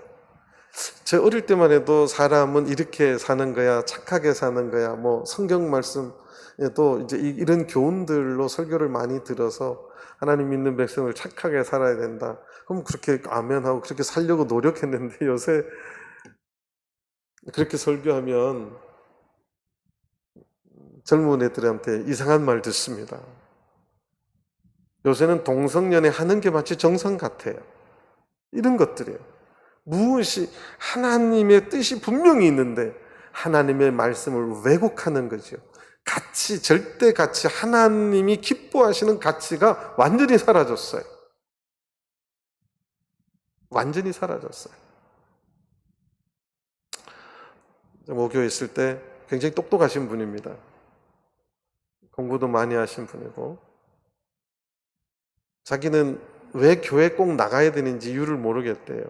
A: 제 어릴 때만 해도 사람은 이렇게 사는 거야, 착하게 사는 거야, 뭐 성경 말씀에도 이제 이런 교훈들로 설교를 많이 들어서 하나님 믿는 백성을 착하게 살아야 된다. 그럼 그렇게 아멘하고 그렇게 살려고 노력했는데 요새 그렇게 설교하면 젊은 애들한테 이상한 말 듣습니다. 요새는 동성연애 하는 게 마치 정상 같아요. 이런 것들이에요. 무엇이 하나님의 뜻이 분명히 있는데 하나님의 말씀을 왜곡하는 거죠. 가치, 절대 가치, 하나님이 기뻐하시는 가치가 완전히 사라졌어요. 완전히 사라졌어요. 모교에 있을 때 굉장히 똑똑하신 분입니다. 공부도 많이 하신 분이고, 자기는 왜 교회 꼭 나가야 되는지 이유를 모르겠대요.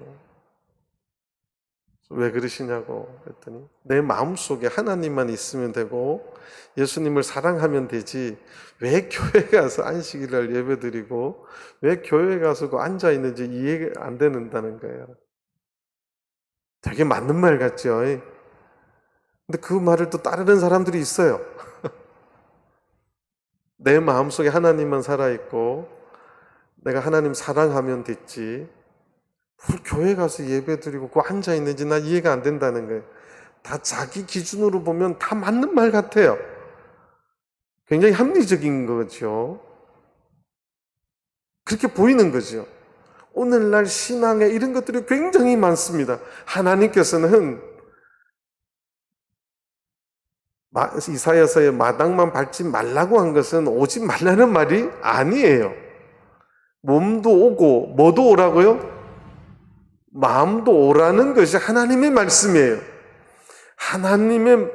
A: 왜 그러시냐고 했더니 내 마음속에 하나님만 있으면 되고 예수님을 사랑하면 되지 왜 교회 가서 안식일날 예배드리고 왜 교회 가서 앉아 있는지 이해가 안 된다는 거예요. 되게 맞는 말 같죠? 근데 그 말을 또 따르는 사람들이 있어요. 내 마음속에 하나님만 살아있고 내가 하나님 사랑하면 됐지 뭘 교회 가서 예배드리고 그 앉아 있는지 나 이해가 안 된다는 거예요. 다 자기 기준으로 보면 다 맞는 말 같아요. 굉장히 합리적인 거죠. 그렇게 보이는 거죠. 오늘날 신앙에 이런 것들이 굉장히 많습니다. 하나님께서는 이사야서에 마당만 밟지 말라고 한 것은 오지 말라는 말이 아니에요. 몸도 오고 뭐도 오라고요? 마음도 오라는 것이 하나님의 말씀이에요. 하나님의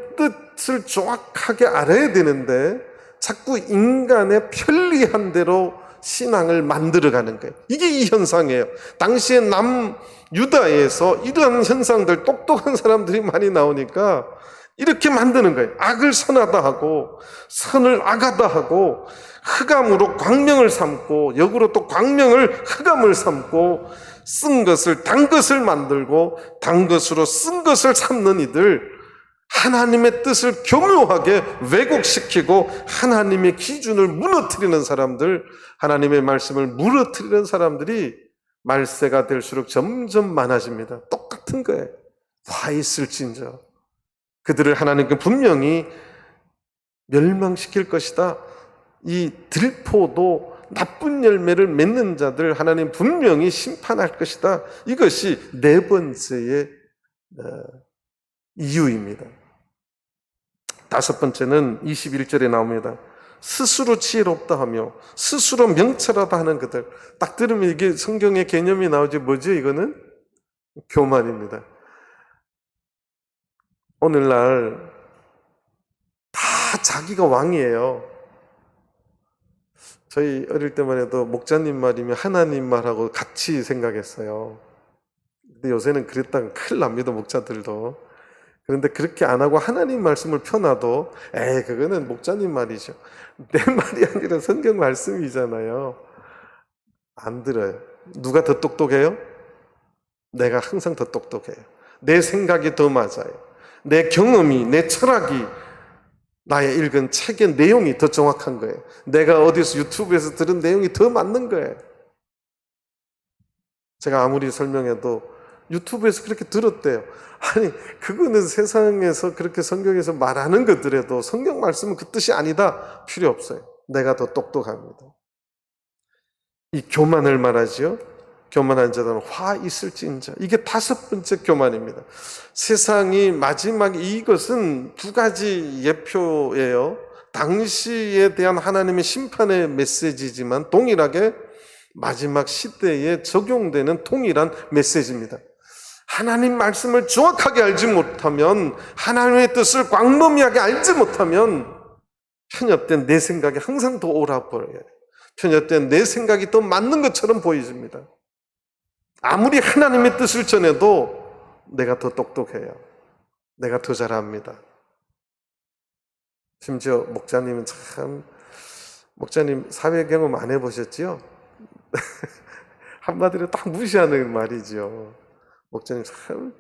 A: 뜻을 정확하게 알아야 되는데 자꾸 인간의 편리한 대로 신앙을 만들어가는 거예요. 이게 이 현상이에요. 당시에 남유다에서 이러한 현상들, 똑똑한 사람들이 많이 나오니까 이렇게 만드는 거예요. 악을 선하다 하고 선을 악하다 하고 흑암으로 광명을 삼고 역으로 또 광명을 흑암을 삼고 쓴 것을 단 것을 만들고 단 것으로 쓴 것을 삼는 이들, 하나님의 뜻을 교묘하게 왜곡시키고 하나님의 기준을 무너뜨리는 사람들, 하나님의 말씀을 무너뜨리는 사람들이 말세가 될수록 점점 많아집니다. 똑같은 거예요. 화 있을진저 그들을 하나님께 분명히 멸망시킬 것이다. 이 들포도 나쁜 열매를 맺는 자들 하나님 분명히 심판할 것이다. 이것이 네 번째의 이유입니다. 다섯 번째는 21절에 나옵니다. 스스로 지혜롭다 하며 스스로 명철하다 하는 그들. 딱 들으면 이게 성경의 개념이 나오지. 뭐죠? 이거는 교만입니다. 오늘날 다 자기가 왕이에요. 저희 어릴 때만 해도 목자님 말이면 하나님 말하고 같이 생각했어요. 근데 요새는 그랬다가 큰일 납니다, 목자들도. 그런데 그렇게 안 하고 하나님 말씀을 펴놔도 그거는 목자님 말이죠. 내 말이 아니라 성경 말씀이잖아요. 안 들어요. 누가 더 똑똑해요? 내가 항상 더 똑똑해요. 내 생각이 더 맞아요. 내 경험이, 내 철학이, 나의 읽은 책의 내용이 더 정확한 거예요. 내가 어디서 유튜브에서 들은 내용이 더 맞는 거예요. 제가 아무리 설명해도 유튜브에서 그렇게 들었대요. 아니, 그거는 세상에서 그렇게 성경에서 말하는 것들에도 성경 말씀은 그 뜻이 아니다. 필요 없어요. 내가 더 똑똑합니다. 이 교만을 말하지요. 교만한 자들은 화 있을진저. 이게 다섯 번째 교만입니다. 세상이 마지막 이것은 두 가지 예표예요. 당시에 대한 하나님의 심판의 메시지지만 동일하게 마지막 시대에 적용되는 동일한 메시지입니다. 하나님 말씀을 정확하게 알지 못하면, 하나님의 뜻을 광범위하게 알지 못하면 편협된 내 생각이 항상 더 옳아 보여요. 편협된 내 생각이 더 맞는 것처럼 보여집니다. 아무리 하나님의 뜻을 전해도 내가 더 똑똑해요. 내가 더 잘합니다. 심지어 목자님은 참, 목자님 사회 경험 안 해보셨지요? 한마디로 딱 무시하는 말이죠. 목자님 참,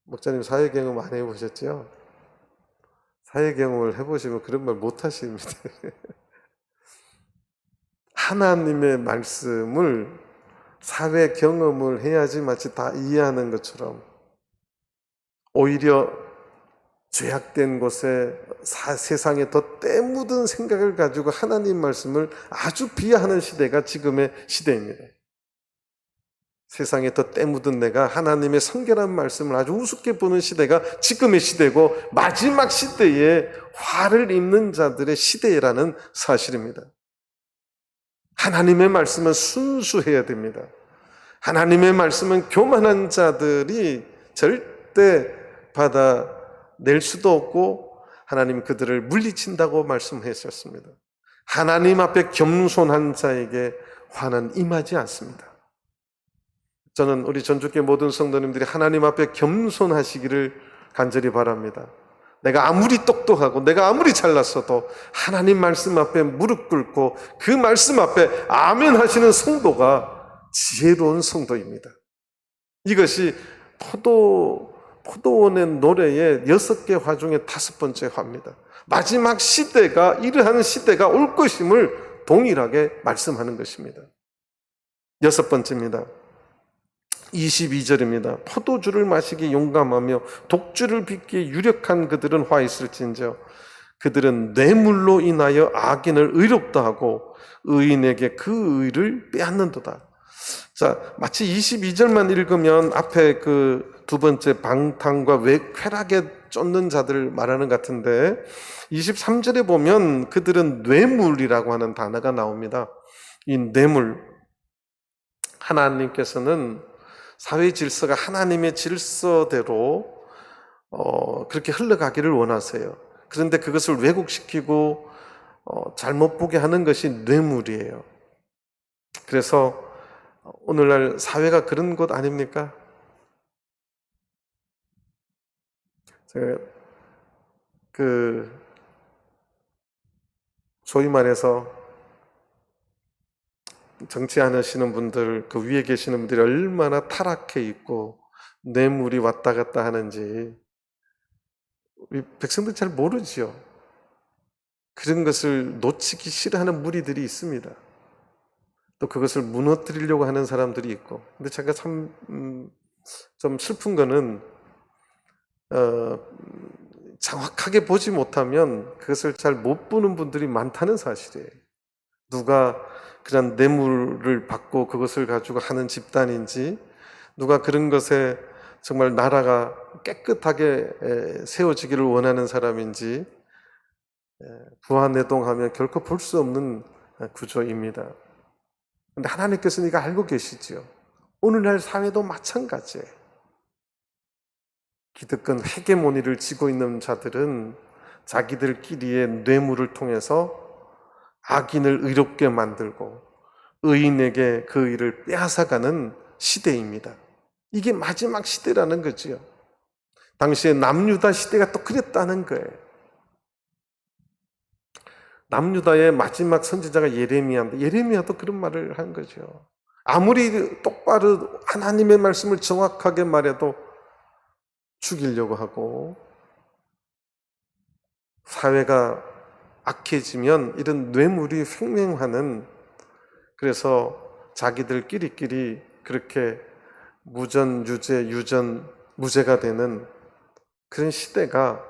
A: 목자님 사회 경험 안 해보셨지요? 사회 경험을 해보시면 그런 말 못 하십니다. 하나님의 말씀을 사회 경험을 해야지 마치 다 이해하는 것처럼 오히려 죄악된 곳에 세상에 더 때묻은 생각을 가지고 하나님 말씀을 아주 비하하는 시대가 지금의 시대입니다. 세상에 더 때묻은 내가 하나님의 성결한 말씀을 아주 우습게 보는 시대가 지금의 시대고 마지막 시대에 화를 입는 자들의 시대라는 사실입니다. 하나님의 말씀은 순수해야 됩니다. 하나님의 말씀은 교만한 자들이 절대 받아낼 수도 없고 하나님 그들을 물리친다고 말씀하셨습니다. 하나님 앞에 겸손한 자에게 화는 임하지 않습니다. 저는 우리 전주교회 모든 성도님들이 하나님 앞에 겸손하시기를 간절히 바랍니다. 내가 아무리 똑똑하고 내가 아무리 잘났어도 하나님 말씀 앞에 무릎 꿇고 그 말씀 앞에 아멘 하시는 성도가 지혜로운 성도입니다. 이것이 포도원의 노래의 6개 화 중에 5번째 화입니다. 마지막 시대가 이러한 시대가 올 것임을 동일하게 말씀하는 것입니다. 6번째입니다. 22절입니다. 포도주를 마시기 용감하며 독주를 빚기 유력한 그들은 화 있을진저 그들은 뇌물로 인하여 악인을 의롭다 하고 의인에게 그 의를 빼앗는도다. 자, 마치 22절만 읽으면 앞에 그 두 번째 방탕과 쾌락에 쫓는 자들을 말하는 것 같은데 23절에 보면 그들은 뇌물이라고 하는 단어가 나옵니다. 이 뇌물, 하나님께서는 사회 질서가 하나님의 질서대로 그렇게 흘러가기를 원하세요. 그런데 그것을 왜곡시키고 잘못 보게 하는 것이 뇌물이에요. 그래서 오늘날 사회가 그런 곳 아닙니까? 소위 말해서 정치 안 하시는 분들, 그 위에 계시는 분들이 얼마나 타락해 있고 뇌물이 왔다 갔다 하는지 우리 백성들 잘 모르지요. 그런 것을 놓치기 싫어하는 무리들이 있습니다. 또 그것을 무너뜨리려고 하는 사람들이 있고. 근데 제가 참 좀 슬픈 거는 정확하게 보지 못하면 그것을 잘 못 보는 분들이 많다는 사실이에요. 누가 그런 뇌물을 받고 그것을 가지고 하는 집단인지, 누가 그런 것에 정말 나라가 깨끗하게 세워지기를 원하는 사람인지 부안내동하면 결코 볼 수 없는 구조입니다. 그런데 하나님께서는 이거 알고 계시지요. 오늘날 사회도 마찬가지예요. 기득권 헤게모니를 쥐고 있는 자들은 자기들끼리의 뇌물을 통해서 악인을 의롭게 만들고 의인에게 그 의를 빼앗아가는 시대입니다. 이게 마지막 시대라는 거지요. 당시에 남유다 시대가 또 그랬다는 거예요. 남유다의 마지막 선지자가 예레미야인데 예레미야도 그런 말을 한 거죠. 아무리 똑바로 하나님의 말씀을 정확하게 말해도 죽이려고 하고 사회가 악해지면 이런 뇌물이 횡행하는, 그래서 자기들끼리 그렇게 무전, 유죄, 유전, 무죄가 되는 그런 시대가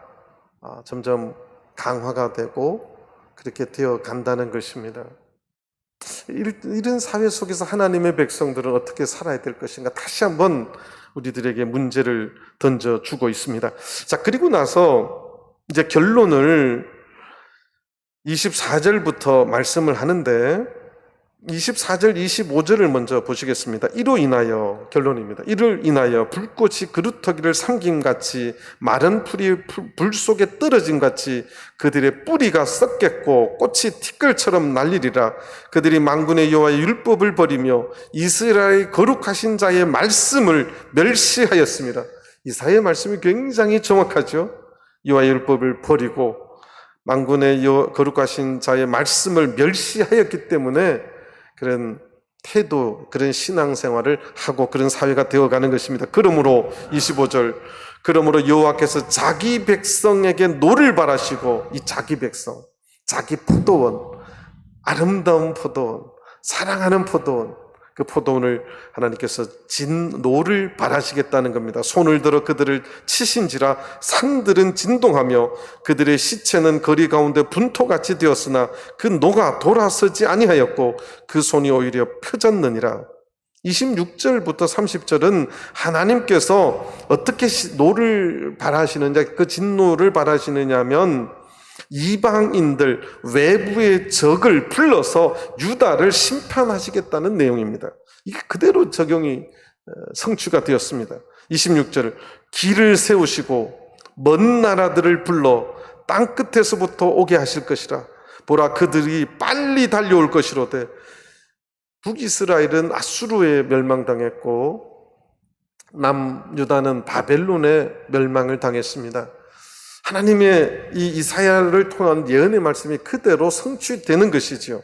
A: 점점 강화가 되고 그렇게 되어 간다는 것입니다. 이런 사회 속에서 하나님의 백성들은 어떻게 살아야 될 것인가 다시 한번 우리들에게 문제를 던져주고 있습니다. 자, 그리고 나서 이제 결론을 24절부터 말씀을 하는데 24절, 25절을 먼저 보시겠습니다. 이로 인하여, 결론입니다. 이를 인하여 불꽃이 그루터기를 삼김같이 마른 풀이 불 속에 떨어짐같이 그들의 뿌리가 썩겠고 꽃이 티끌처럼 날리리라. 그들이 만군의 여호와의 율법을 버리며 이스라엘의 거룩하신 자의 말씀을 멸시하였습니다. 이사야의 말씀이 굉장히 정확하죠. 여호와의 율법을 버리고 만군의 거룩하신 자의 말씀을 멸시하였기 때문에 그런 태도, 그런 신앙생활을 하고 그런 사회가 되어가는 것입니다. 그러므로 25절, 그러므로 여호와께서 자기 백성에게 노를 바라시고, 이 자기 백성, 자기 포도원, 아름다운 포도원, 사랑하는 포도원, 그 포도원을 하나님께서 진노를 발하시겠다는 겁니다. 손을 들어 그들을 치신지라 산들은 진동하며 그들의 시체는 거리 가운데 분토같이 되었으나 그 노가 돌아서지 아니하였고 그 손이 오히려 펴졌느니라. 26절부터 30절은 하나님께서 어떻게 노를 발하시느냐, 그 진노를 발하시느냐 하면 이방인들, 외부의 적을 불러서 유다를 심판하시겠다는 내용입니다. 이게 그대로 적용이 성취가 되었습니다. 26절, 길을 세우시고 먼 나라들을 불러 땅 끝에서부터 오게 하실 것이라. 보라, 그들이 빨리 달려올 것이로되. 북이스라엘은 아수르에 멸망당했고 남유다는 바벨론에 멸망을 당했습니다. 하나님의 이 이사야를 통한 예언의 말씀이 그대로 성취되는 것이지요.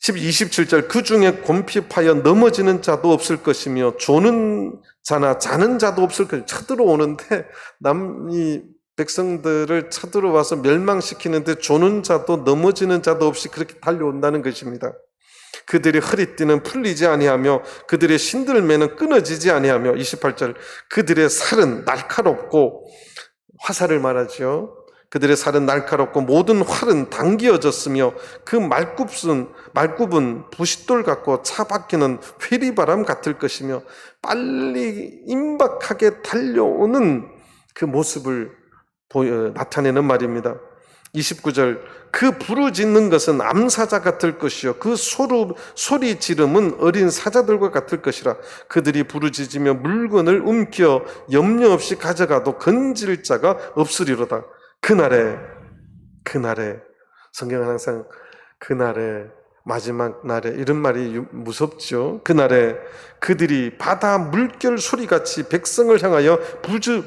A: 27절, 그 중에 곰핍하여 넘어지는 자도 없을 것이며 조는 자나 자는 자도 없을 것이며. 쳐들어오는데 남이 백성들을 쳐들어와서 멸망시키는데 조는 자도 넘어지는 자도 없이 그렇게 달려온다는 것입니다. 그들의 허리띠는 풀리지 아니하며 그들의 신들매는 끊어지지 아니하며. 28절, 그들의 살은 날카롭고, 화살을 말하죠. 그들의 살은 날카롭고 모든 활은 당기어졌으며 그 말굽은 부싯돌 같고 차바퀴는 회리바람 같을 것이며. 빨리 임박하게 달려오는 그 모습을 나타내는 말입니다. 29절, 그 부르짖는 것은 암사자 같을 것이요 그 소리 지름은 어린 사자들과 같을 것이라. 그들이 부르짖으며 물건을 움켜 염려 없이 가져가도 건질 자가 없으리로다. 그날에 성경은 항상 그날에, 마지막 날에, 이런 말이 무섭죠. 그날에 그들이 바다 물결 소리같이 백성을 향하여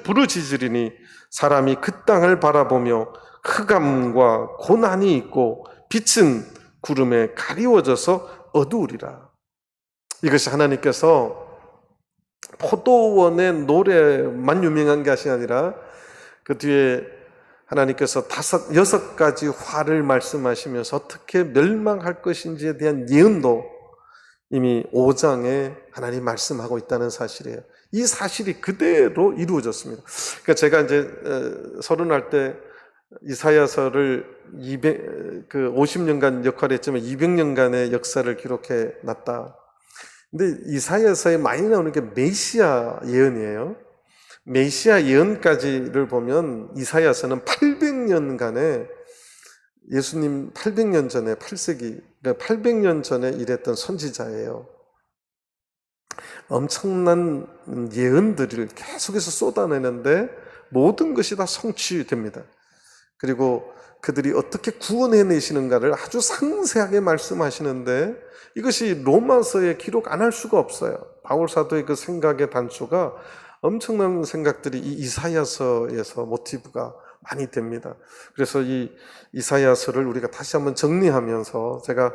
A: 부르짖으리니 사람이 그 땅을 바라보며 흑암과 고난이 있고 빛은 구름에 가리워져서 어두우리라. 이것이 하나님께서 포도원의 노래만 유명한 것이 아니라 그 뒤에 하나님께서 6가지 화를 말씀하시면서 어떻게 멸망할 것인지에 대한 예언도 이미 5장에 하나님 말씀하고 있다는 사실이에요. 이 사실이 그대로 이루어졌습니다. 그러니까 제가 이제 30할 때 이사야서를 50년간 역할했지만 200년간의 역사를 기록해 놨다. 근데 이사야서에 많이 나오는 게 메시아 예언이에요. 메시아 예언까지를 보면 이사야서는 800년간의 예수님 800년 전에 8세기, 그러니까 800년 전에 일했던 선지자예요. 엄청난 예언들을 계속해서 쏟아내는데 모든 것이 다 성취됩니다. 그리고 그들이 어떻게 구원해내시는가를 아주 상세하게 말씀하시는데 이것이 로마서에 기록 안 할 수가 없어요. 바울 사도의 그 생각의 단초가 엄청난 생각들이 이 이사야서에서 모티브가 많이 됩니다. 그래서 이 이사야서를 우리가 다시 한번 정리하면서 제가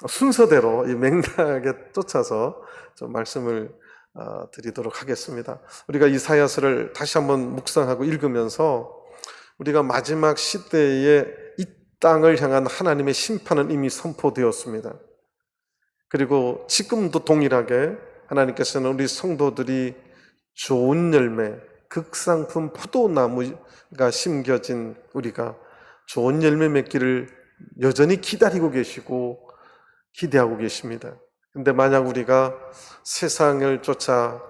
A: 순서대로 이 맥락에 쫓아서 좀 말씀을 드리도록 하겠습니다. 우리가 이사야서를 다시 한번 묵상하고 읽으면서 우리가 마지막 시대에 이 땅을 향한 하나님의 심판은 이미 선포되었습니다. 그리고 지금도 동일하게 하나님께서는 우리 성도들이 좋은 열매, 극상품 포도나무가 심겨진 우리가 좋은 열매 맺기를 여전히 기다리고 계시고 기대하고 계십니다. 근데 만약 우리가 세상을 쫓아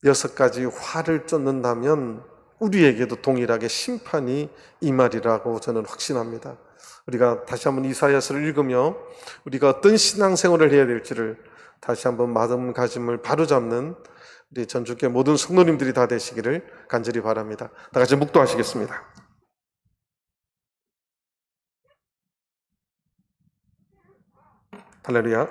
A: 6가지 화를 쫓는다면 우리에게도 동일하게 심판이 임하리라고 저는 확신합니다. 우리가 다시 한번 이사야서를 읽으며 우리가 어떤 신앙생활을 해야 될지를 다시 한번 마음가짐을 바로잡는 우리 전주교회 모든 성도님들이 다 되시기를 간절히 바랍니다. 다 같이 묵도하시겠습니다. 할렐루야.